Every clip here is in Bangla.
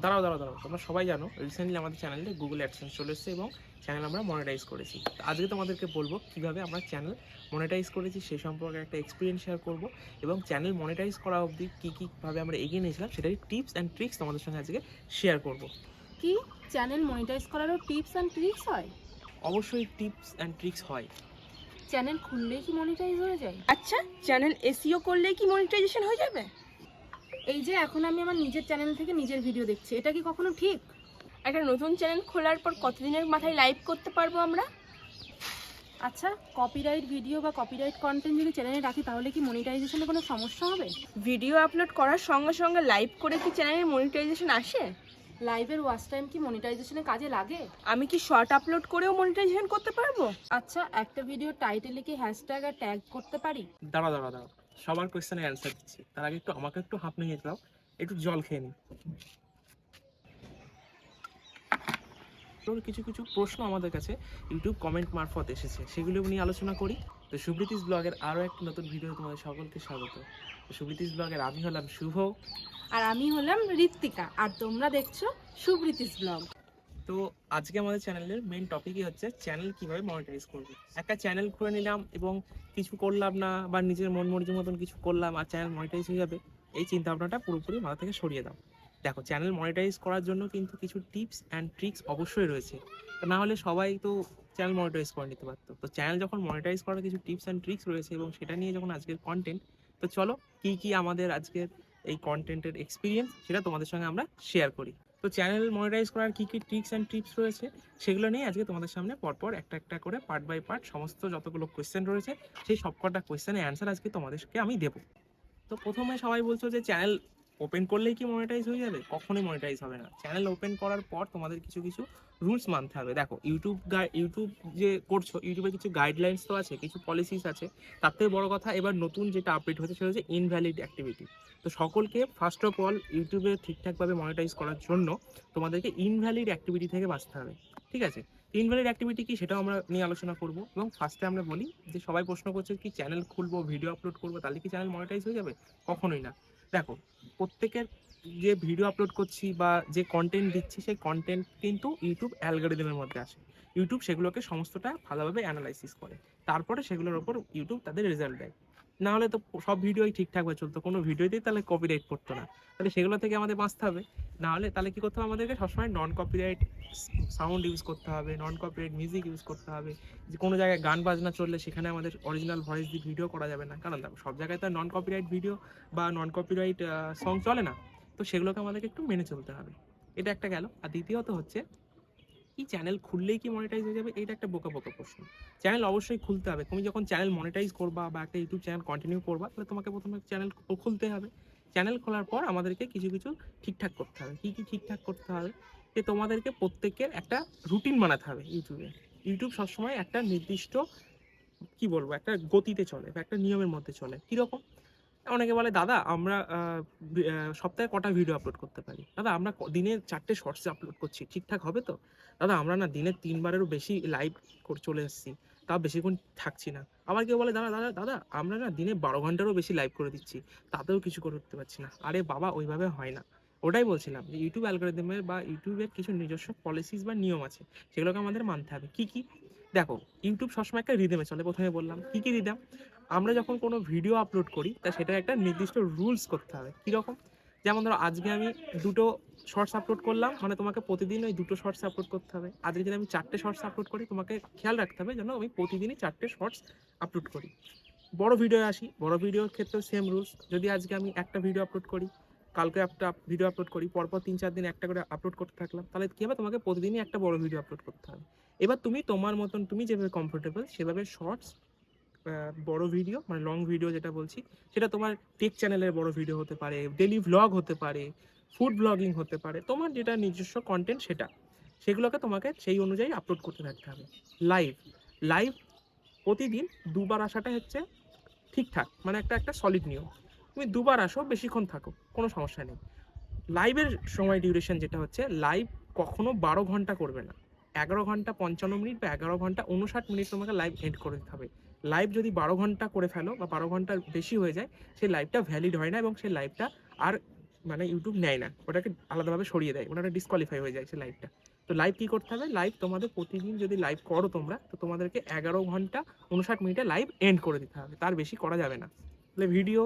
দাঁড়াও দাঁড়াও দাঁড়াও, তোমরা সবাই জানো রিসেন্টলি আমাদের চ্যানেলে গুগল অ্যাডসেন্স চলে এসেছে এবং চ্যানেল আমরা মনিটাইজ করেছি। আজকে তোমাদেরকে বলবো কীভাবে আমরা চ্যানেল মনিটাইজ করেছি সেই সম্পর্কে একটা এক্সপিরিয়েন্স শেয়ার করবো এবং চ্যানেল মনিটাইজ করা অবধি কীভাবে আমরা এগিয়ে নিয়েছিলাম সেটাই টিপস অ্যান্ড ট্রিক্স তোমাদের সঙ্গে আজকে শেয়ার করবো। কি চ্যানেল মনিটাইজ করারও টিপস অ্যান্ড ট্রিক্স হয়? অবশ্যই টিপস অ্যান্ড ট্রিক্স হয়। চ্যানেল খুললেই কি মনিটাইজ হয়ে যায়? আচ্ছা, চ্যানেল এসইও করলেই কি মনিটাইজেশন হয়ে যাবে? এই যে এখন আমি আমার নিজের চ্যানেল থেকে নিজের ভিডিও দেখছি, এটা কি কখনো ঠিক? একটা নতুন চ্যানেল খোলার পর কতদিনের মাথায় লাইভ করতে পারবো আমরা? আচ্ছা, কপিরাইট ভিডিও বা কপিরাইট কন্টেন্ট যদি চ্যানেলে রাখি তাহলে কি মনিটাইজেশনে কোনো সমস্যা হবে? ভিডিও আপলোড করার সঙ্গে সঙ্গে লাইভ করে কি চ্যানেলের মনিটাইজেশন আসে? লাইভের ওয়াচ টাইম কি মনিটাইজেশনে কাজে লাগে? আমি কি শর্ট আপলোড করেও মনিটাইজেশন করতে পারবো? আচ্ছা, একটা ভিডিও টাইটেলে কি হ্যাশট্যাগ আর ট্যাগ করতে পারি? দাঁড়াও দাঁড়াও দাঁড়াও, সবার কোয়েশ্চেনের অ্যান্সার দিচ্ছি। তার আগে আমাকে একটু হাঁপ নিয়ে দাও, একটু জল খেয়ে নিই। কিছু কিছু প্রশ্ন আমাদের কাছে ইউটিউব কমেন্ট মারফত এসেছে, সেগুলো নিয়ে আলোচনা করি। তো সুব্রীতিস ব্লগের আরও একটি নতুন ভিডিও তোমাদের সকলকে স্বাগত। তো সুব্রীতিস ব্লগের আমি হলাম শুভ আর আমি হলাম ঋত্বিকা, আর তোমরা দেখছো সুব্রীতিস ব্লগ। তো আজকে আমাদের চ্যানেলের মেন টপিকই হচ্ছে চ্যানেল কিভাবে মনিটাইজ করবে। একটা চ্যানেল খুলে নিলাম এবং কিছু করলাম না বা নিজের মন মর্জি মতন কিছু করলাম আর চ্যানেল মনিটাইজ হয়ে যাবে, এই চিন্তা ভাবনাটা পুরোপুরি মাথা থেকে সরিয়ে দাও। দেখো, চ্যানেল মনিটাইজ করার জন্য কিন্তু কিছু টিপস অ্যান্ড ট্রিক্স অবশ্যই রয়েছে, না হলে সবাই তো চ্যানেল মনিটাইজ করে নিতে পারতো। তো চ্যানেল যখন মনিটাইজ করার কিছু টিপস অ্যান্ড ট্রিক্স রয়েছে এবং সেটা নিয়ে যখন আজকের কন্টেন্ট, তো চলো কি আমাদের আজকের এই কন্টেন্টের এক্সপিরিয়েন্স সেটা তোমাদের সঙ্গে আমরা শেয়ার করি। তো চ্যানেল মনিটাইজ করার কী ট্রিক্স অ্যান্ড টিপস রয়েছে সেগুলো নিয়ে আজকে তোমাদের সামনে পরপর একটা একটা করে পার্ট বাই পার্ট সমস্ত যতগুলো কোয়েশ্চেন রয়েছে সেই সবকটা কোয়েশ্চেনের অ্যান্সার আজকে তোমাদেরকে আমি দেবো। তো প্রথমে সবাই বলছো যে চ্যানেল ওপেন করলেই কি মনিটাইজ হয়ে যাবে? কখনোই মনিটাইজ হবে না। চ্যানেল ওপেন করার পর তোমাদের কিছু কিছু রুলস মানতে হবে। দেখো, ইউটিউব যে করছো, ইউটিউবে কিছু গাইডলাইন্স তো আছে, কিছু পলিসিস আছে। তার থেকে বড় কথা, এবার নতুন যেটা আপডেট হয়েছে সেটা হচ্ছে ইনভ্যালিড অ্যাক্টিভিটি। তো সকলকে ফার্স্ট অফ অল ইউটিউবে ঠিকঠাকভাবে মনিটাইজ করার জন্য তোমাদেরকে ইনভ্যালিড অ্যাক্টিভিটি থেকে বাঁচতে হবে, ঠিক আছে? ইনভ্যালিড অ্যাক্টিভিটি কি সেটাও আমরা নিয়ে আলোচনা করব। এবং ফার্স্টে আমরা বলি যে সবাই প্রশ্ন করছে কি চ্যানেল খুলবো, ভিডিও আপলোড করবো, তাহলে কি চ্যানেল মনিটাইজ হয়ে যাবে? কখনোই না। দেখো, প্রত্যেকের যে ভিডিও আপলোড করছি বা যে কন্টেন্ট দিচ্ছি সেই কন্টেন্ট কিন্তু ইউটিউব অ্যালগরিদমের মধ্যে আসে। ইউটিউব সেগুলোকে সমস্তটা ভালোভাবে অ্যানালাইসিস করে, তারপরে সেগুলোর ওপর ইউটিউব তাদের রেজাল্ট দেয়। না হলে তো সব ভিডিওই ঠিকঠাকভাবে চলতো, কোনো ভিডিওতেই তাহলে কপিরাইট করতো না। তাহলে সেগুলো থেকে আমাদের বাঁচতে হবে। না হলে তাহলে কী করতে হবে, আমাদেরকে সবসময় নন কপিরাইট সাউন্ড ইউজ করতে হবে, নন কপিরাইট মিউজিক ইউজ করতে হবে। যে কোনো জায়গায় গান বাজনা চললে সেখানে আমাদের অরিজিনাল ভয়েস দিয়ে ভিডিও করা যাবে না, কারণ দেখো সব জায়গায় তো নন কপিরাইট ভিডিও বা নন কপিরাইট সং চলে না। তো সেগুলোকে আমাদেরকে একটু মেনে চলতে হবে। এটা একটা গেল। আর দ্বিতীয়ত হচ্ছে কি চ্যানেল খুললেই কি মনিটাইজ হয়ে যাবে? এটা একটা বোকা প্রশ্ন। চ্যানেল অবশ্যই খুলতে হবে। তুমি যখন চ্যানেল মনিটাইজ করবা বা একটা ইউটিউব চ্যানেল কন্টিনিউ করবা, তাহলে তোমাকে প্রথমে চ্যানেল খুলতে হবে। চ্যানেল খোলার পর আমাদেরকে কিছু কিছু ঠিকঠাক করতে হবে। কি ঠিকঠাক করতে হবে? যে তোমাদেরকে প্রত্যেকের একটা রুটিন বানাতে হবে ইউটিউবে। ইউটিউব সবসময় একটা নির্দিষ্ট কি বলবো, একটা গতিতে চলে বা একটা নিয়মের মধ্যে চলে। কীরকম? অনেকে বলে দাদা আমরা সপ্তাহে কটা ভিডিও আপলোড করতে পারি? দাদা আমরা দিনে 4টে শর্টস আপলোড করছি, ঠিকঠাক হবে তো? দাদা আমরা না দিনে 3 বারেরও বেশি লাইভ চলে এসেছি, তাও বেশিক্ষণ থাকছি না। আবার কেউ বলে দাদা দাদা দাদা আমরা না দিনে 12 ঘন্টারও বেশি লাইভ করে দিচ্ছি, তাতেও কিছু করতে পারছি না। আরে বাবা, ওইভাবে হয় না। ওটাই বলছিলাম যে ইউটিউব অ্যালগরিদমের বা ইউটিউবের কিছু নিজস্ব পলিসিস বা নিয়ম আছে, সেগুলোকে আমাদের মানতে হবে। কি দেখো, ইউটিউব সবসময় একটা রিদমে চলে। প্রথমে বললাম কি রিদম। আমরা যখন কোনো ভিডিও আপলোড করি তা সেটা একটা নির্দিষ্ট রুলস করতে হবে। কীরকম? যেমন ধরো আজকে আমি 2টো শর্টস আপলোড করলাম, মানে তোমাকে প্রতিদিন ওই 2টো শর্টস আপলোড করতে হবে। আজকে যদি আমি 4টে শর্টস আপলোড করি, তোমাকে খেয়াল রাখতে হবে যেন আমি প্রতিদিনই 4টে শর্টস আপলোড করি। বড় ভিডিও আসি, বড় ভিডিওর ক্ষেত্রেও সেম রুলস। যদি আজকে আমি একটা ভিডিও আপলোড করি, কালকে একটা ভিডিও আপলোড করি, পরপর 3-4 দিন একটা করে আপলোড করতে থাকলাম, তাহলে কী হবে, তোমাকে প্রতিদিনই একটা বড় ভিডিও আপলোড করতে হবে। এবার তুমি তোমার মতন তুমি যেভাবে কমফোর্টেবল সেভাবে শর্টস, বড় ভিডিও মানে লং ভিডিও যেটা বলছি, সেটা তোমার টেক চ্যানেলের বড় ভিডিও হতে পারে, ডেলি ভ্লগ হতে পারে, ফুড ব্লগিং হতে পারে, তোমার যেটা নিজস্ব কন্টেন্ট সেগুলোকে তোমাকে সেই অনুযায়ী আপলোড করতে থাকতে হবে। লাইভ প্রতিদিন 2বার আসাটা হচ্ছে ঠিকঠাক, মানে একটা সলিড নিয়ম। তুমি 2বার আসো, বেশিক্ষণ থাকো, কোনো সমস্যা নেই। লাইভের সময় ডিউরেশন যেটা হচ্ছে, লাইভ কখনো 12 ঘন্টা করবে না। 11 ঘন্টা 55 মিনিট বা 11 ঘন্টা 59 মিনিট তোমাকে লাইভ এন্ড করে দিতে হবে। লাইভ যদি 12 ঘন্টা করে ফেলো বা 12 ঘন্টার বেশি হয়ে যায়, সেই লাইভটা ভ্যালিড হয় না এবং সেই লাইভটা আর মানে ইউটিউব নেয় না, ওটাকে আলাদাভাবে সরিয়ে দেয়, ওটা ডিসকোয়ালিফাই হয়ে যায় সেই লাইভটা। তো লাইভ কী করতে হবে, লাইভ তোমাদের প্রতিদিন যদি লাইভ করো তোমরা, তো তোমাদেরকে 11 ঘন্টা 59 মিনিটে লাইভ এন্ড করে দিতে হবে, তার বেশি করা যাবে না। তাহলে ভিডিও,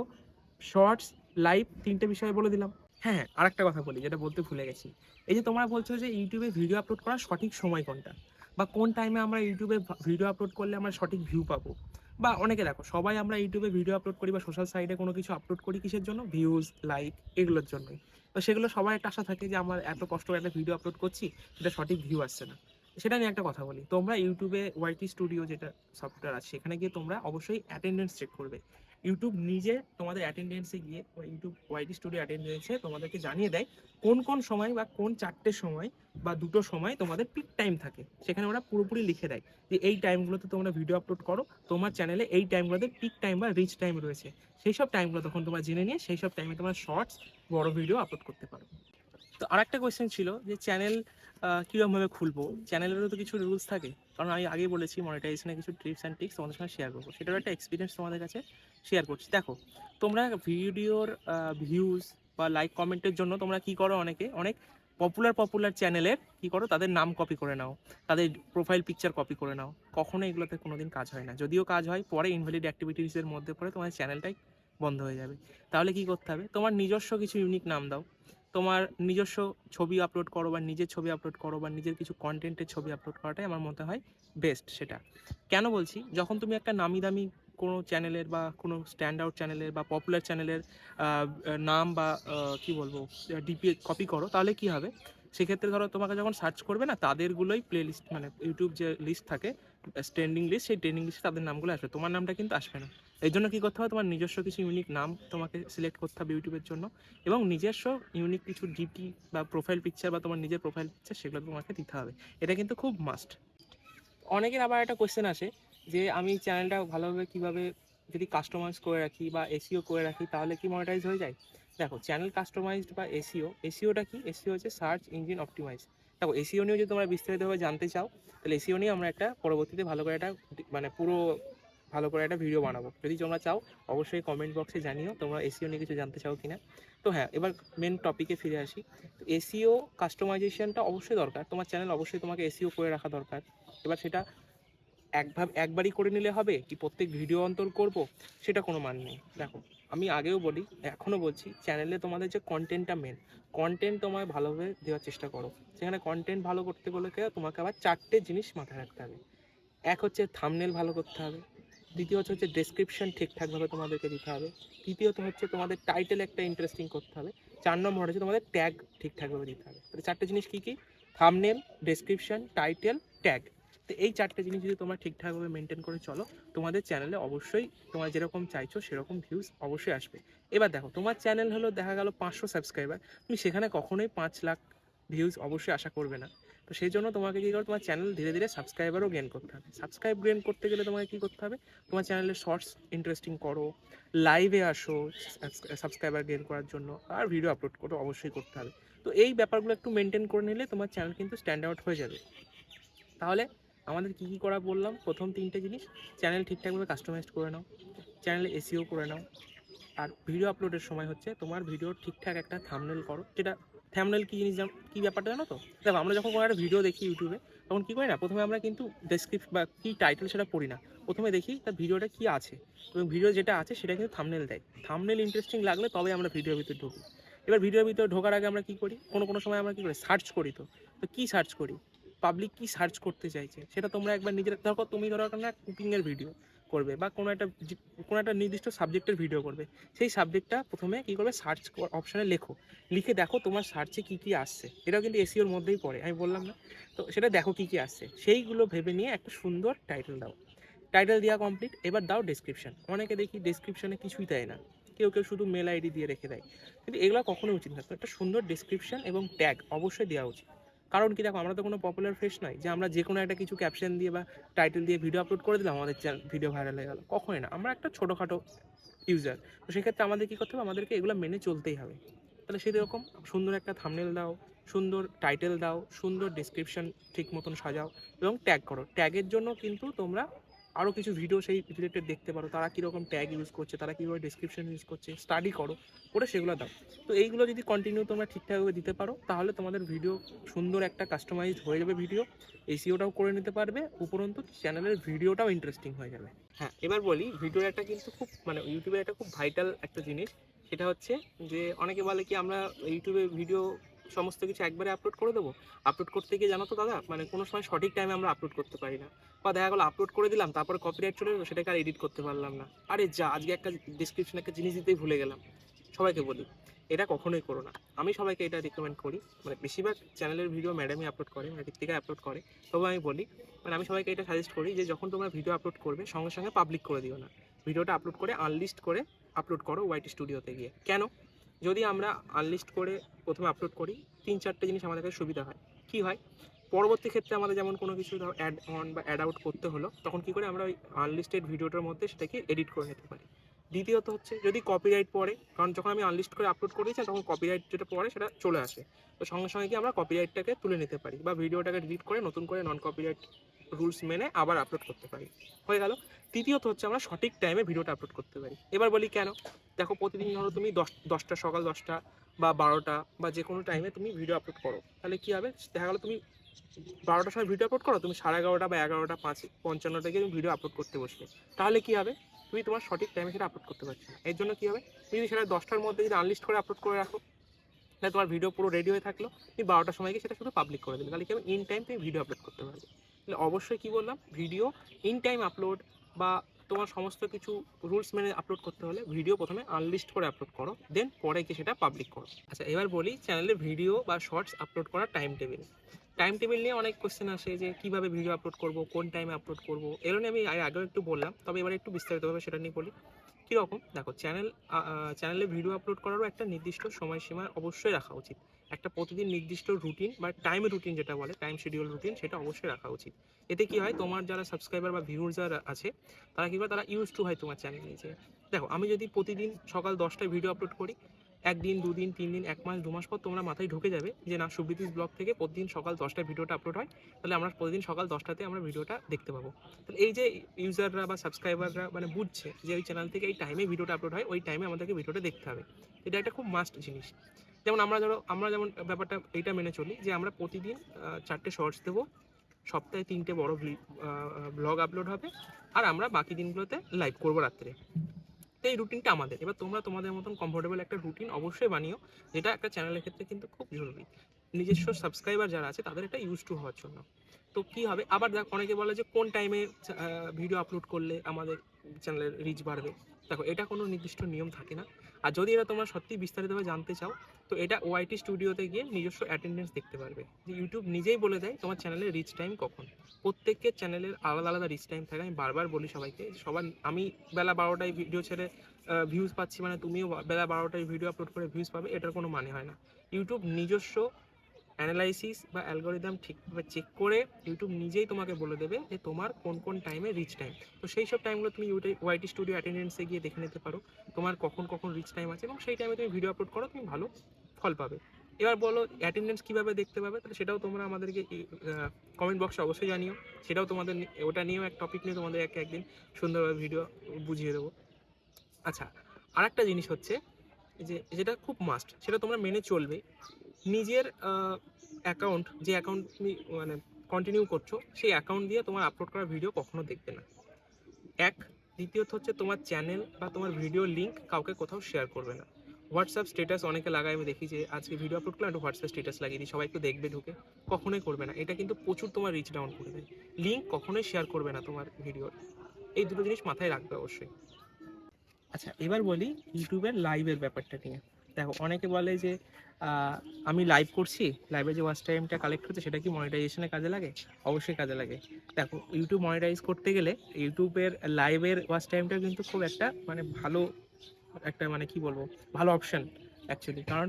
শর্টস, লাইভ, 3টে বিষয় বলে দিলাম। হ্যাঁ হ্যাঁ, আরেকটা কথা বলি যেটা বলতে ভুলে গেছি। এই যে তোমরা বলছো যে ইউটিউবে ভিডিও আপলোড করার সঠিক সময় কোনটা, বা কোন টাইমে আমরা ইউটিউবে ভিডিও আপলোড করলে আমরা সঠিক ভিউ পাবো, বা অনেকে দেখো সবাই আমরা ইউটিউবে ভিডিও আপলোড করি বা সোশ্যাল সাইটে কোনো কিছু আপলোড করি কিসের জন্য, ভিউজ, লাইক, এগুলোর জন্যই। তো সেগুলো সবার একটা আশা থাকে যে আমার এত কষ্ট করে একটা ভিডিও আপলোড করছি, সেটা সঠিক ভিউ আসছে না। সেটা নিয়ে একটা কথা বলি, তোমরা ইউটিউবে ওয়াইটি স্টুডিও যেটা সফটওয়্যার আছে সেখানে গিয়ে তোমরা অবশ্যই অ্যাটেন্ডেন্স চেক করবে। ইউটিউব নিজে তোমাদের অ্যাটেন্ডেন্সে গিয়ে, ইউটিউব ওয়াইটি স্টুডিও অ্যাটেন্ডেন্সে তোমাদেরকে জানিয়ে দেয় কোন কোন সময় বা কোন 4টের সময় বা 2টোর সময় তোমাদের পিক টাইম থাকে। সেখানে ওরা পুরোপুরি লিখে দেয় যে এই টাইমগুলোতে তোমরা ভিডিও আপলোড করো, তোমার চ্যানেলে এই টাইমগুলোতে পিক টাইম বা রিচ টাইম রয়েছে। সেই সব টাইমগুলো তখন তোমরা জেনে নিয়ে সেই সব টাইমে তোমরা শর্টস, বড় ভিডিও আপলোড করতে পারো। তো আরেকটা কোয়েশ্চেন ছিল যে চ্যানেল কীরকমভাবে খুলবো, চ্যানেলেরও তো কিছু রুলস থাকে। কারণ আমি আগেই বলেছি মনিটাইজেশনের কিছু টিপস অ্যান্ড ট্রিক্স তোমাদের সঙ্গে শেয়ার করবো, সেটারও একটা এক্সপিরিয়েন্স তোমাদের কাছে শেয়ার করছি। দেখো, তোমরা ভিডিওর ভিউজ বা লাইক কমেন্টের জন্য তোমরা কি করো, অনেক পপুলার চ্যানেলের কি করো, তাদের নাম কপি করে নাও, তাদের প্রোফাইল পিকচার কপি করে নাও। কখনো এগুলোতে কোনোদিন কাজ হয় না, যদিও কাজ হয় পরে ইনভ্যালিড অ্যাক্টিভিটিসের মধ্যে পড়ে তোমার চ্যানেলটাই বন্ধ হয়ে যাবে। তাহলে কি করতে হবে, তোমার নিজস্ব কিছু ইউনিক নাম দাও, তোমার নিজস্ব ছবি আপলোড করো বা নিজের ছবি আপলোড করো বা নিজের কিছু কন্টেন্টের ছবি আপলোড করাটাই আমার মতে হয় বেস্ট। সেটা কেন বলছি, যখন তুমি একটা নামি দামি কোনো চ্যানেলের বা কোনো স্ট্যান্ড আউট চ্যানেলের বা পপুলার চ্যানেলের নাম বা কি বলবো ডিপি কপি করো, তাহলে কি হবে, সেক্ষেত্রে ধরো তোমাকে যখন সার্চ করবে না, তাদেরগুলোই প্লে লিস্ট, মানে ইউটিউব যে লিস্ট থাকে ট্রেন্ডিং লিস্ট, সেই ট্রেন্ডিং লিস্টে তাদের নামগুলো আসবে, তোমার নামটা কিন্তু আসবে না। এই জন্য কী করতে হবে, তোমার নিজস্ব কিছু ইউনিক নাম তোমাকে সিলেক্ট করতে হবে ইউটিউবের জন্য, এবং নিজস্ব ইউনিক কিছু ডিপি বা প্রোফাইল পিকচার বা তোমার নিজের প্রোফাইল পিকচার সেগুলো তোমাকে দিতে হবে। এটা কিন্তু খুব মাস্ট। অনেকের আবার একটা কোয়েশ্চেন আসে যে আমি চ্যানেলটা ভালোভাবে কীভাবে যদি কাস্টমাইজ করে রাখি বা এসিও করে রাখি তাহলে কি মনিটাইজ হয়ে যায়। দেখো, চ্যানেল কাস্টমাইজড বা এসিওটা কি, এসিও হচ্ছে সার্চ ইঞ্জিন অপটিমাইজ। দেখো, এসিও নিয়েও যদি তোমরা বিস্তারিতভাবে জানতে চাও, তাহলে এসিও নিয়ে আমরা একটা পরবর্তীতে ভালো করে একটা মানে পুরো ভালো করে একটা ভিডিও বানাবো। যদি তোমরা চাও অবশ্যই কমেন্ট বক্সে জানিও তোমরা এসিও নিয়ে কিছু জানতে চাও কিনা। তো হ্যাঁ, এবার মেন টপিকে ফিরে আসি। তো এসিও কাস্টমাইজেশনটা অবশ্যই দরকার, তোমার চ্যানেল অবশ্যই তোমাকে এসিও করে রাখা দরকার। এবার সেটা একবারই করে নিলে হবে কি প্রত্যেক ভিডিও অন্তর করব, সেটা কোনো মান নেই। দেখো, আমি আগেও বলি, এখনও বলছি, চ্যানেলে তোমাদের যে কন্টেন্টটা মেন, কন্টেন্ট তোমায় ভালোভাবে দেওয়ার চেষ্টা করো। সেখানে কন্টেন্ট ভালো করতে গেলে তোমাকে আবার 4টে জিনিস মাথায় রাখতে হবে। এক হচ্ছে থাম্বনেল ভালো করতে হবে, দ্বিতীয়ত হচ্ছে ডেসক্রিপশন ঠিকঠাকভাবে তোমাদেরকে দিতে হবে, তৃতীয়ত হচ্ছে তোমাদের টাইটেল একটা ইন্টারেস্টিং করতে হবে, 4 নম্বর হচ্ছে তোমাদের ট্যাগ ঠিকঠাকভাবে দিতে হবে। তাহলে 4টে জিনিস কী কী, থাম্বনেল, ডেসক্রিপশন, টাইটেল, ট্যাগ। তো এই 4টে জিনিস যদি তোমরা ঠিকঠাকভাবে মেনটেন করে চলো, তোমাদের চ্যানেলে অবশ্যই তোমরা যেরকম চাইছো সেরকম ভিউজ অবশ্যই আসবে। এবার দেখো, তোমার চ্যানেল হলো দেখা গেল 500 সাবস্ক্রাইবার, তুমি সেখানে কখনোই 5 লাখ ভিউজ অবশ্যই আশা করবে না। তো সেই জন্য তোমাকে কী করো, তোমার চ্যানেল ধীরে ধীরে সাবস্ক্রাইবারও গেন করতে হবে। সাবস্ক্রাইব গেন করতে গেলে তোমাকে কী করতে হবে, তোমার চ্যানেলে শর্টস ইন্টারেস্টিং করো, লাইভে আসো সাবস্ক্রাইবার গেন করার জন্য, আর ভিডিও আপলোড করো অবশ্যই করতে হবে। তো এই ব্যাপারগুলো একটু মেনটেন করে নিলে তোমার চ্যানেল কিন্তু স্ট্যান্ড আউট হয়ে যাবে। তাহলে আমাদের কী কী করা বললাম, প্রথম 3টে জিনিস, চ্যানেল ঠিকঠাকভাবে কাস্টমাইজ করে নাও, চ্যানেলে এসিও করে নাও, আর ভিডিও আপলোডের সময় হচ্ছে তোমার ভিডিওর ঠিকঠাক একটা থাম্বনেল করো। যেটা থাম্বনেল কী জিনিস, কী ব্যাপারটা জানো তো, দেখো আমরা যখন কোনো একটা ভিডিও দেখি ইউটিউবে, তখন কী করি না, প্রথমে আমরা কিন্তু ডেসক্রিপশন বা কী টাইটেল সেটা পড়ি না, প্রথমে দেখি তার ভিডিওটা কী আছে, এবং ভিডিও যেটা আছে সেটা কিন্তু থাম্বনেল দেয়। থাম্বনেল ইন্টারেস্টিং লাগলে তবে আমরা ভিডিওর ভিতরে ঢুকি। এবার ভিডিওর ভিতরে ঢোকার আগে আমরা কী করি, কোনো সময় আমরা কী করি, সার্চ করি। তো কী সার্চ করি, পাবলিক কী সার্চ করতে চাইছে সেটা তোমরা একবার নিজের, ধরো একটা কুকিংয়ের ভিডিও করবে বা কোনো একটা নির্দিষ্ট সাবজেক্টের ভিডিও করবে, সেই সাবজেক্টটা প্রথমে কী করবে, সার্চ অপশানে লিখে দেখো তোমার সার্চে কী কী আসছে। এটাও কিন্তু এসিওর মধ্যেই পড়ে, আমি বললাম না। তো সেটা দেখো কী কী আসছে, সেইগুলো ভেবে নিয়ে একটা সুন্দর টাইটেল দাও। টাইটেল দেওয়া কমপ্লিট, এবার দাও ডেসক্রিপশন। অনেকে দেখি ডেসক্রিপশনে কিছুই দেয় না, কেউ শুধু মেল আইডি দিয়ে রেখে দেয়, কিন্তু এগুলো কখনোই উচিত না। তো একটা সুন্দর ডেসক্রিপশন এবং ট্যাগ অবশ্যই দেওয়া উচিত। কারণ কি, দেখো আমরা তো কোনো পপুলার ফেস নয় যে আমরা যে কোনো একটা কিছু ক্যাপশন দিয়ে বা টাইটেল দিয়ে ভিডিও আপলোড করে দিলাম আমাদের ভিডিও ভাইরাল হয়ে গেল, কখনোই না। আমরা একটা ছোটোখাটো ইউজার, তো সেক্ষেত্রে আমাদের কী করতে হবে, আমাদেরকে এগুলো মেনে চলতেই হবে। তাহলে সেরকম সুন্দর একটা থাম্বনেল দাও, সুন্দর টাইটেল দাও, সুন্দর ডেসক্রিপশন ঠিক মতন সাজাও এবং ট্যাগ করো। ট্যাগের জন্য কিন্তু তোমরা আরও কিছু ভিডিও সেই রিলেটেড দেখতে পারো, তারা কীরকম ট্যাগ ইউজ করছে, তারা কীভাবে ডেসক্রিপশন ইউজ করছে, স্টাডি করো, করে সেগুলো দাও। তো এইগুলো যদি কন্টিনিউ তোমরা ঠিকঠাকভাবে দিতে পারো তাহলে তোমাদের ভিডিও সুন্দর একটা কাস্টমাইজড হয়ে যাবে, ভিডিও এসইওটাও করে নিতে পারবে, উপরন্তু চ্যানেলের ভিডিওটাও ইন্টারেস্টিং হয়ে যাবে। হ্যাঁ, এবার বলি ভিডিওর একটা কিন্তু খুব মানে ইউটিউবের একটা খুব ভাইটাল একটা জিনিস, সেটা হচ্ছে যে অনেকে বলে কি আমরা ইউটিউবে ভিডিও সমস্ত কিছু একবারে আপলোড করে দেবো। আপলোড করতে গিয়ে জানো তো দাদা, মানে কোনো সময় সঠিক টাইমে আমরা আপলোড করতে পারি না, বা দেখা গেলো আপলোড করে দিলাম তারপরে কপিরাইট চলে এলো, সেটাকে আর এডিট করতে পারলাম না। আরে যা, আজকে একটা ডিসক্রিপশনে একটা জিনিস দিতেই ভুলে গেলাম। সবাইকে বলি এটা কখনোই করো না। আমি সবাইকে এটা রিকমেন্ড করি, মানে বেশিরভাগ চ্যানেলের ভিডিও ম্যাডামই আপলোড করে, মানে ঋত্বিকা আপলোড করে, তবে আমি বলি মানে আমি সবাইকে এটা সাজেস্ট করি যে যখন তোমরা ভিডিও আপলোড করবে সঙ্গে সঙ্গে পাবলিক করে দিও না, ভিডিওটা আপলোড করে আনলিস্ট করে আপলোড করো ওয়াইটি স্টুডিওতে গিয়ে। কেন? যদি আমরা আনলিস্ট করে প্রথমে আপলোড করি 3-4টে জিনিস আমাদের কাছে সুবিধা হয়। কি হয়, পরবর্তী ক্ষেত্রে আমাদের যেমন কোনো কিছু ধরো অ্যাড অন বা অ্যাড আউট করতে হলো, তখন কী করে আমরা ওই আনলিস্টেড ভিডিওটার মধ্যে সেটাকে এডিট করে নিতে পারি। দ্বিতীয়ত হচ্ছে যদি কপিরাইট পড়ে, কারণ যখন আমি আনলিস্ট করে আপলোড করে দিচ্ছি তখন কপিরাইট যেটা পড়ে সেটা চলে আসে, তো সঙ্গে সঙ্গে কি আমরা কপিরাইটটাকে তুলে নিতে পারি বা ভিডিওটাকে ডিলিট করে নতুন করে নন কপিরাইট রুলস মেনে আবার আপলোড করতে পারি, হয়ে গেল। তৃতীয়ত হচ্ছে আমরা সঠিক টাইমে ভিডিওটা আপলোড করতে পারি। এবার বলি কেন, দেখো প্রতিদিন ধরো তুমি 10টা সকাল 10টা বা 12টা বা যে কোনো টাইমে তুমি ভিডিও আপলোড করো, তাহলে কী হবে, দেখা গেলো তুমি 12টার সময় ভিডিও আপলোড করো, তুমি 11:30 বা 11:55 থেকে তুমি ভিডিও আপলোড করতে বসবে, তাহলে কী হবে, তুমি তোমার সঠিক টাইমে সেটা আপলোড করতে পারছো না। এর জন্য কী হবে, তুমি যদি সেটা 10টার মধ্যে যদি আনলিস্ট করে আপলোড করে রাখো, তাহলে তোমার ভিডিও পুরো রেডি হয়ে থাকলো, তুমি 12টার সময় গিয়ে সেটা শুধু পাবলিক করে দেবে, তাহলে কি হবে, ইন টাইম তুমি ভিডিও আপলোড করতে পারবে। তাহলে অবশ্যই কী বললাম, ভিডিও ইন টাইম আপলোড বা তোমার সমস্ত কিছু রুলস মেনে আপলোড করতে হলে ভিডিও প্রথমে আনলিস্ট করে আপলোড করো, দেন পরে গিয়ে সেটা পাবলিক করো। আচ্ছা, এবার বলি চ্যানেলে ভিডিও বা শর্টস আপলোড করার টাইম টেবিল নিয়ে অনেক কোশ্চেন আসে যে কীভাবে ভিডিও আপলোড করব, কোন টাইমে আপলোড করব, এগুলো নিয়ে আমি আগেও একটু বললাম, তবে এবার একটু বিস্তারিতভাবে সেটা নিয়ে বলি। কীরকম, দেখো চ্যানেলে ভিডিও আপলোড করারও একটা নির্দিষ্ট সময়সীমা অবশ্যই রাখা উচিত, একটা প্রতিদিন নির্দিষ্ট রুটিন বা টাইম রুটিন যেটা বলে টাইম শিডিউল রুটিন, সেটা অবশ্যই রাখা উচিত। এতে কি হয়, তোমার যারা সাবস্ক্রাইবার বা ভিউয়ার যারা আছে তারা কী করে, তারা ইউজ টু হয় তোমার চ্যানেলে। যে দেখো আমি যদি প্রতিদিন সকাল 10টায় ভিডিও আপলোড করি, 1 দিন 2 দিন 3 দিন 1 মাস 2 মাস পর তোমরা মাথায় ঢুকে যাবে যে না, সুব্রীতিস ব্লগ থেকে প্রতিদিন সকাল 10টায় ভিডিওটা আপলোড হয়, তাহলে আমরা প্রতিদিন সকাল 10টাতে আমরা ভিডিওটা দেখতে পাবো। তাহলে এই যে ইউজাররা বা সাবস্ক্রাইবাররা মানে বুঝছে যে ওই চ্যানেল থেকে এই টাইমে ভিডিওটা আপলোড হয়, ওই টাইমে আমাদেরকে ভিডিওটা দেখতে হবে, এটা একটা খুব মাস্ট জিনিস। যেমন আমরা যেমন ব্যাপারটা এইটা মেনে চলি যে আমরা প্রতিদিন 4টে শর্টস দেবো, সপ্তাহে 3টে বড় ব্লগ আপলোড হবে, আর আমরা বাকি দিনগুলোতে লাইভ করবো রাত্রে। তো এই রুটিনটা আমাদের, এবার তোমরা তোমাদের মতন কমফোর্টেবল একটা রুটিন অবশ্যই বানিও, যেটা একটা চ্যানেলের ক্ষেত্রে কিন্তু খুব জরুরি, নিজস্ব সাবস্ক্রাইবার যারা আছে তাদের একটা ইউজ টু হওয়ার জন্য। তো কী হবে, আবার দেখ অনেকে বলে যে কোন টাইমে ভিডিও আপলোড করলে আমাদের চ্যানেলের রিচ বাড়বে। দেখো এটা কোনো নির্দিষ্ট নিয়ম থাকে না, আর যদি এটা তোমরা সত্যি বিস্তারিতভাবে জানতে চাও তো এটা ওয়াইটি স্টুডিওতে গিয়ে নিজস্ব অ্যাটেন্ডেন্স দেখতে পারবে, যে ইউটিউব নিজেই বলে দেয় তোমার চ্যানেলের রিচ টাইম কখন। প্রত্যেকের চ্যানেলের আলাদা আলাদা রিচ টাইম থাকে, আমি বারবার বলি সবাইকে, আমি বেলা 12টায় ভিডিও ছেড়ে ভিউজ পাচ্ছি মানে তুমিও বেলা 12টায় ভিডিও আপলোড করে ভিউজ পাবে, এটার কোনো মানে হয় না। ইউটিউব নিজস্ব অ্যানালাইসিস বা অ্যালগোরিদম ঠিকভাবে চেক করে ইউটিউব নিজেই তোমাকে বলে দেবে যে তোমার কোন কোন টাইমে রিচ টাইম। তো সেই সব টাইমগুলো তুমি ওয়াইটি স্টুডিও অ্যাটেন্ডেন্সে গিয়ে দেখে নিতে পারো তোমার কখন কখন রিচ টাইম আছে, এবং সেই টাইমে তুমি ভিডিও আপলোড করো, তুমি ভালো ফল পাবে। এবার বলো অ্যাটেন্ডেন্স কীভাবে দেখতে পাবে, তাহলে সেটাও তোমরা আমাদেরকে কমেন্ট বক্সে অবশ্যই জানিও, সেটাও তোমাদের ওটা নিয়েও এক টপিক নিয়ে তোমাদের একদিন সুন্দরভাবে ভিডিও বুঝিয়ে দেবো। আচ্ছা, আর একটা জিনিস হচ্ছে যে যেটা খুব মাস্ট, সেটা তোমরা মেনে চলবে, নিজের অ্যাকাউন্ট যে অ্যাকাউন্ট তুমি মানে কন্টিনিউ করছো সেই অ্যাকাউন্ট দিয়ে তোমার আপলোড করা ভিডিও কখনো দেখবে না, এক। দ্বিতীয়ত হচ্ছে তোমার চ্যানেল বা তোমার ভিডিও লিঙ্ক কাউকে কোথাও শেয়ার করবে না। হোয়াটসঅ্যাপ স্ট্যাটাস অনেকে লাগায়, আমি দেখি যে আজকে ভিডিও আপলোড করলাম একটু হোয়াটসঅ্যাপ স্ট্যাটাস লাগিয়ে দিই, সবাই একটু দেখবে ঢুকে, কখনোই করবে না, এটা কিন্তু প্রচুর তোমার রিচ ডাউন করে দেয়। লিঙ্ক কখনোই শেয়ার করবে না তোমার ভিডিওর, এই দুটো জিনিস মাথায় রাখবে অবশ্যই। আচ্ছা, এবার বলি ইউটিউবের লাইভের ব্যাপারটা নিয়ে। দেখো অনেকে বলে যে আমি লাইভ করছি, লাইভে যে ওয়াচ টাইমটা কালেক্ট হচ্ছে সেটা কি মনিটাইজেশনে কাজে লাগে? অবশ্যই কাজে লাগে। দেখো ইউটিউব মনিটাইজ করতে গেলে ইউটিউবের লাইভের ওয়াচ টাইমটা কিন্তু খুব একটা মানে ভালো একটা মানে কি বলবো ভালো অপশান অ্যাকচুয়ালি, কারণ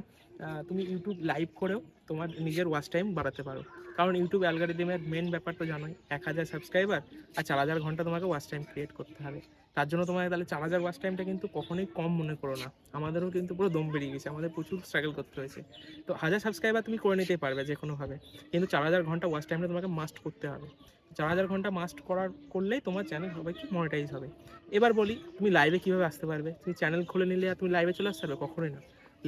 তুমি ইউটিউব লাইভ করেও তোমার নিজের ওয়াচ টাইম বাড়াতে পারো। কারণ ইউটিউব অ্যালগরিদমের মেন ব্যাপার তো জানোই, 1000 সাবস্ক্রাইবার আর 4000 ঘন্টা তোমাকে ওয়াচ টাইম ক্রিয়েট করতে হবে। তার জন্য তোমাকে তাহলে 4000 ওয়াচ টাইমটা কিন্তু কখনোই কম মনে করো না। আমাদেরও কিন্তু পুরো দম বেরিয়ে গেছে, আমাদের প্রচুর স্ট্রাগল করতে হয়েছে। তো 1000 সাবস্ক্রাইবার তুমি করে নিতেই পারবে যে কোনোভাবে, কিন্তু 4000 ঘন্টা ওয়াচ টাইমটা তোমাকে মাস্ট করতে হবে। 4000 ঘন্টা মাস্ট করলেই তোমার চ্যানেল হবে কি মনিটাইজ হবে। এবার বলি তুমি লাইভে কীভাবে আসতে পারবে। তুমি চ্যানেল খুলে নিলে আর তুমি লাইভে চলে আসতে পারবে? কখনোই না।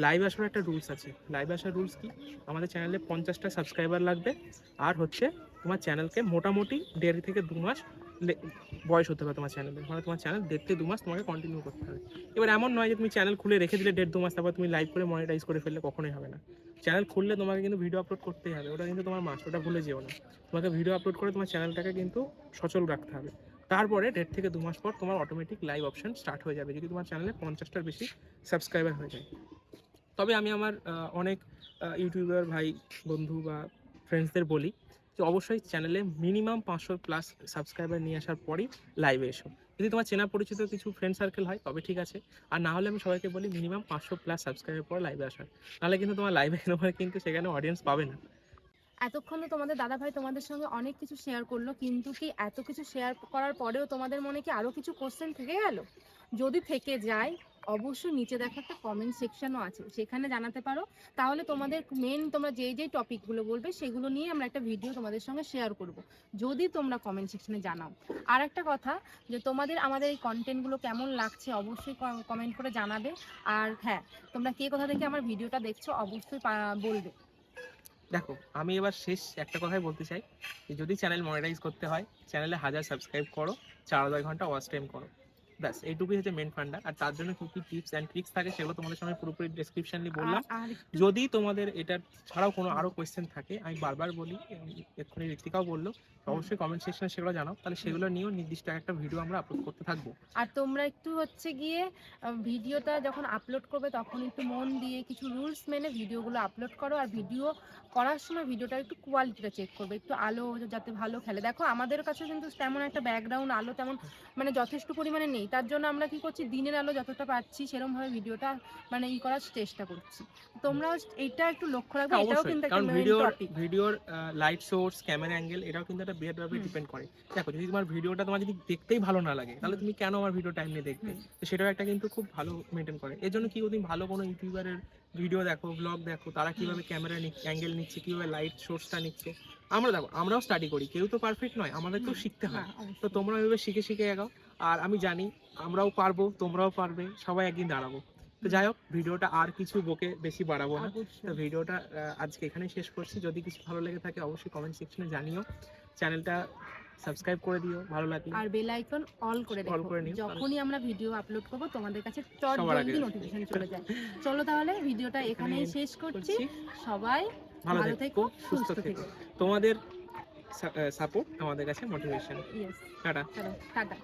লাইভ আসার একটা রুলস আছে। লাইভ আসার রুলস কি? আমাদের চ্যানেলে 50টা সাবস্ক্রাইবার লাগবে, আর হচ্ছে তোমার চ্যানেলকে মোটামুটি 1.5 থেকে 2 মাস বয়স হতে হবে তোমার চ্যানেলে। মানে তোমার চ্যানেল 1.5 থেকে 2 মাস তোমাকে কন্টিনিউ করতে হবে। এবার এমন নয় যে তুমি চ্যানেল খুলে রেখে দিলে 1.5-2 মাস, তারপর তুমি লাইভ করে মনিটাইজ করে ফেললে, কখনোই হবে না। চ্যানেল খুললে তোমাকে কিন্তু ভিডিও আপলোড করতেই হবে, ওটা কিন্তু তোমার মাস্ট, ওটা ভুলে যেও না। তোমাকে ভিডিও আপলোড করে তোমার চ্যানেলটাকে কিন্তু সচল রাখতে হবে। তারপরে 1.5 থেকে 2 মাস পর তোমার অটোমেটিক লাইভ অপশন স্টার্ট হয়ে যাবে, যদি তোমার চ্যানেলে 50টার বেশি সাবস্ক্রাইবার হয়ে যায়। তবে আমি আমার অনেক ইউটিউবার ভাই বন্ধু বা ফ্রেন্ডসদের বলি যে অবশ্যই চ্যানেলে মিনিমাম 500+ সাবস্ক্রাইবার নিয়ে আসার পরই লাইভে এসো। যদি তোমার চেনা পরিচিত কিছু ফ্রেন্ড সার্কেল হয় তবে ঠিক আছে, আর না হলে আমি সবাইকে বলি মিনিমাম 500+ সাবস্ক্রাইবার পর লাইভে আসার, নাহলে কিন্তু তোমার লাইভে তোমার কিন্তু সেখানে অডিয়েন্স পাবে না। এতক্ষণ তো তোমাদের দাদাভাই তোমাদের সঙ্গে অনেক কিছু শেয়ার করলো, কিন্তু কি এত কিছু শেয়ার করার পরেও তোমাদের মনে কি আরো কিছু কোশ্চেন থেকে গেল? যদি থেকে যায় অবশ্যই নিচে দেখো একটা কমেন্ট সেকশনও আছে, সেখানে জানাতে পারো। তাহলে তোমাদের তোমরা যেই টপিকগুলো বলবে সেগুলো নিয়ে আমরা একটা ভিডিও তোমাদের সঙ্গে শেয়ার করব, যদি তোমরা কমেন্ট সেকশনে জানাও। আর একটা কথা, যে তোমাদের আমাদের এই কন্টেন্টগুলো কেমন লাগছে অবশ্যই কমেন্ট করে জানাবে। আর হ্যাঁ, তোমরা কে কোথা থেকে আমার ভিডিওটা দেখছো অবশ্যই বলবে। দেখো, আমি এবার শেষ একটা কথাই বলতে চাই যে যদি চ্যানেল মনিটাইজ করতে হয়, চ্যানেলে 1000 সাবস্ক্রাইব করো, 4000 ঘন্টা ওয়াচ টাইম করো, ব্যাস এইটুকুই হচ্ছে মেন ফান্ডা। আর তার জন্য কি টিপস অ্যান্ড ট্রিক্স থাকে সেগুলো তোমাদের সঙ্গে পুরোপুরি ডেসক্রিপশনলি বললাম। আর যদি তোমাদের এটার ছাড়াও কোনো আরও কোয়েশ্চেন থাকে, আমি বারবার বলি, এক্ষুনি ঋতিকাও বললো, অবশ্যই কমেন্ট সেকশনে সেগুলো জানাও, তাহলে সেগুলো নিয়েও নির্দিষ্ট একটা ভিডিও আমরা আপলোড করতে থাকবো। আর তোমরা একটু হচ্ছে গিয়ে ভিডিওটা যখন আপলোড করবে তখন একটু মন দিয়ে কিছু রুলস মেনে ভিডিওগুলো আপলোড করো। আর ভিডিও করার সময় ভিডিওটার একটু কোয়ালিটিটা চেক করবে, একটু আলো যাতে ভালো খেলে। দেখো আমাদের কাছে কিন্তু তেমন একটা ব্যাকগ্রাউন্ড আলো তেমন মানে যথেষ্ট পরিমাণে নেই, তার জন্য আমরা কি করছি, দিনের আলো যতটা পাচ্ছি সেরকমভাবে ভিডিওটা মানে করার চেষ্টা করছি। তোমরা এটা একটু লক্ষ্য রাখবে, এটাও কিন্তু একটা কারণ মেইন টপিক। ভিডিওর লাইট সোর্স, ক্যামেরা অ্যাঙ্গেল, এটাও কিন্তু একটা বিরাটভাবে ডিপেন্ড করে। দেখো, যদি তোমার ভিডিওটা তোমার যদি দেখতেই ভালো না লাগে, তাহলে তুমি কেন আমার ভিডিও টাইম নিয়ে দেখবে? তো সেটাও একটা কিন্তু খুব ভালো মেনটেন করে। এর জন্য কি, তুমি ভালো কোনো ইউটিউবারের ভিডিও দেখো, ব্লগ দেখো, তারা কিভাবে ক্যামেরা অ্যাঙ্গেল নিচ্ছে, কিভাবে লাইট সোর্সটা নিচ্ছে। আমরাও স্টাডি করি, কেউ তো পারফেক্ট নয়, আমাদেরকেও শিখতে হয়। তো তোমরা এভাবে শিখে শিখে এগাও। আর আমি জানি আমরাও পারবো, তোমরাও পারবে, সবাই একদিন দাঁড়াবো। তো যাই হোক, ভিডিওটা আর কিছু বকে বেশি বাড়াবো না। তো ভিডিওটা আজকে এখানেই শেষ করছি। যদি কিছু ভালো লেগে থাকে অবশ্যই কমেন্ট সেকশনে জানিও। চ্যানেলটা সাবস্ক্রাইব করে দিও ভালো লাগলে, আর বেল আইকন অল করে নিও, যখনই আমরা ভিডিও আপলোড করব তোমাদের কাছে জলদি নোটিফিকেশন চলে যায়। চলো তাহলে ভিডিওটা এখানেই শেষ করছি। সবাই ভালো থেকো, সুস্থ থেকো। তোমাদের সাপোর্ট আমাদের কাছে মোটিভেশন। Yes, tata. টাটা।